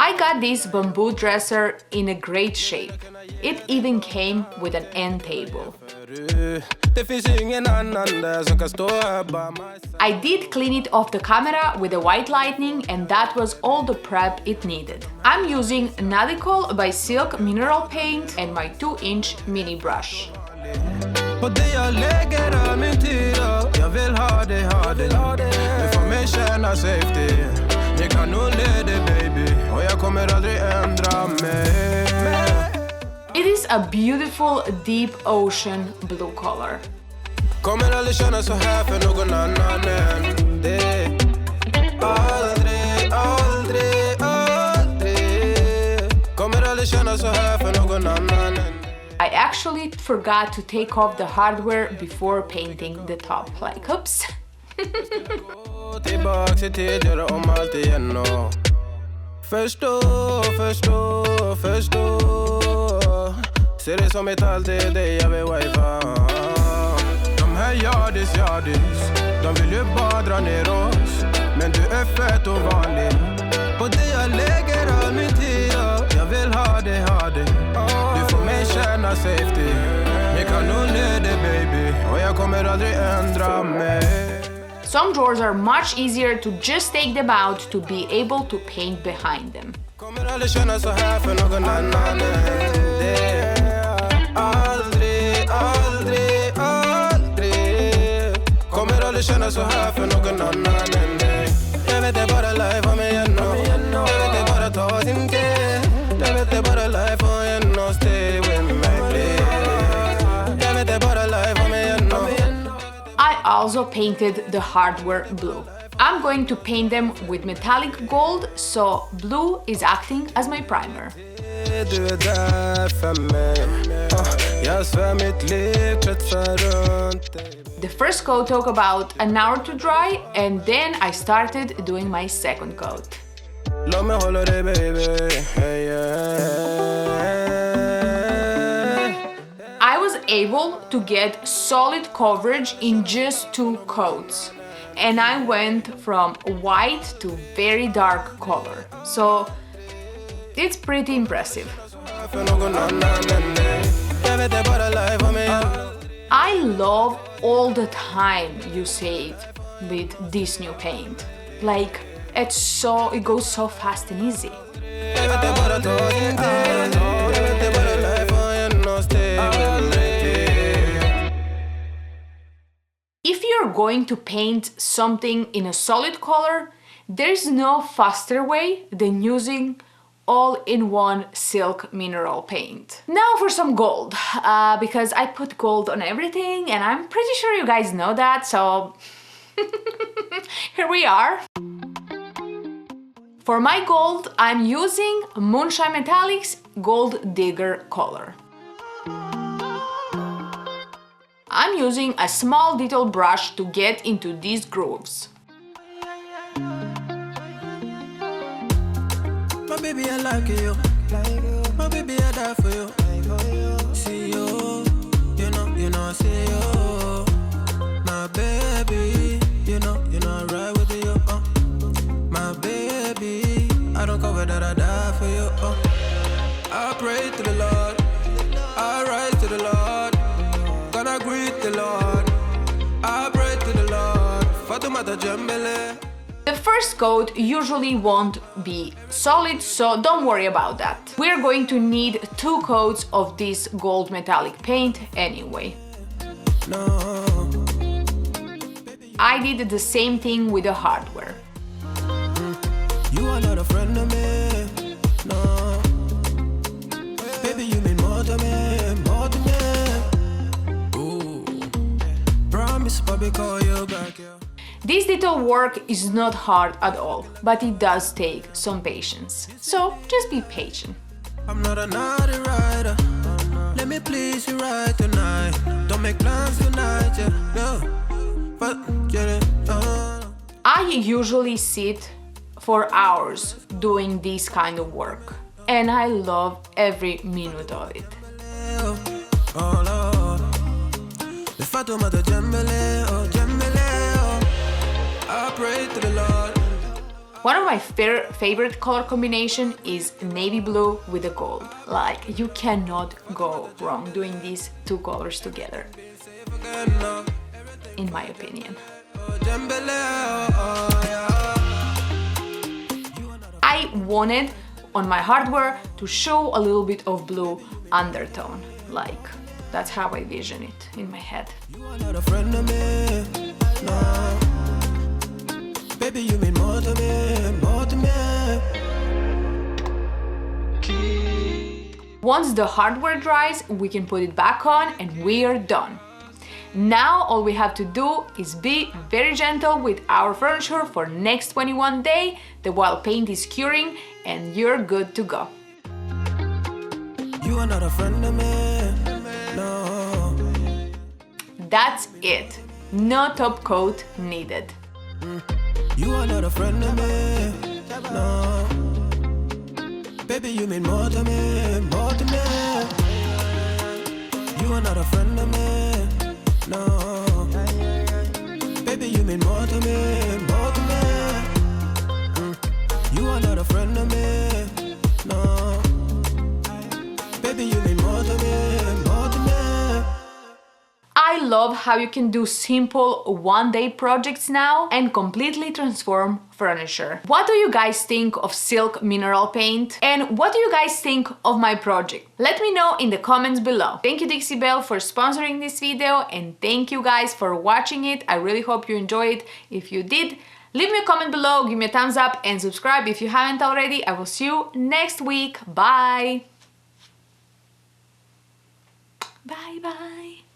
I got this bamboo dresser in a great shape. It even came with an end table. I did clean it off the camera with a white lightning, and that was all the prep it needed. I'm using Nadicol by Silk mineral paint and my 2-inch mini brush. It is a beautiful deep ocean blue color. I actually forgot to take off the hardware before painting the top, like oops. Ser det som metall till dig, jag vill wifi. De här yardis, de vill ju bara dra ner oss. Men du är fett och vanlig. På det jag lägger all min tid. Jag vill ha det. Du får mig känna safety. Jag kan nog leda dig baby. Och jag kommer aldrig ändra mig. Some drawers are much easier to just take them out to be able to paint behind them. Kommer aldrig känna så här för någon annan än dig. Aldrig. Kommer aldrig känna så här för någon annan än dig. Jag vet det bara life om igen. Jag vet det bara ta sin tid. Jag vet det bara life om igen. Stay with me please. Jag vet det bara life om igen. I also painted the hardware blue. I'm going to paint them with metallic gold, so blue is acting as my primer. The first coat took about an hour to dry, and then I started doing my second coat. I was able to get solid coverage in just 2 coats, and I went from white to very dark color, so it's pretty impressive. I love all the time you save with this new paint. Like, it goes so fast and easy. If you're going to paint something in a solid color, there's no faster way than using all-in-one silk mineral paint. Now for some gold, because I put gold on everything and I'm pretty sure you guys know that, so here we are. For my gold, I'm using Moonshine Metallics Gold Digger color. I'm using a small detail brush to get into these grooves. My baby, I like you. My baby, I die for you. See you, you know, see you. My baby, you know, right with you. My baby, I don't cover that, I die for you. I pray to the Lord, I rise to the Lord. Gonna greet the Lord, I pray to the Lord. Fatumata Jambele. The first coat usually won't be solid, so don't worry about that. We're going to need 2 coats of this gold metallic paint anyway. No. I did the same thing with the hardware. You are not a friend of me, no. Baby, you mean more to me, more to me. Ooh. Promise, Bobby, call you back, yeah. This detail work is not hard at all, but it does take some patience. So just be patient. I'm not a naughty rider. Let me please you right tonight. Don't make plans tonight, yeah. No. But get it. I usually sit for hours doing this kind of work, and I love every minute of it. Oh Lord. If I do my I pray to the Lord, One of my favorite color combination is navy blue with the gold. Like, you cannot go wrong doing these two colors together, in my opinion. I wanted on my hardware to show a little bit of blue undertone. Like, that's how I vision it in my head. You are not a friend of me, no. Baby, you mean more to me, more to me. Once the hardware dries, we can put it back on and we are done. Now all we have to do is be very gentle with our furniture for next 21 days while paint is curing, and you're good to go. You are not a friend of me, no. That's it. No top coat needed. You are not a friend of me, no. Baby, you mean more to me, more to me. You are not a friend of me, no. Baby, you mean more to me, more to me. You are not a friend of me, no. Baby, you mean more to me, more to me. I love how you can do simple one-day projects now and completely transform furniture. What do you guys think of silk mineral paint? And what do you guys think of my project? Let me know in the comments below. Thank you Dixie Belle for sponsoring this video, and thank you guys for watching it. I really hope you enjoyed it. If you did, leave me a comment below, give me a thumbs up, and subscribe if you haven't already. I will see you next week. Bye! Bye bye!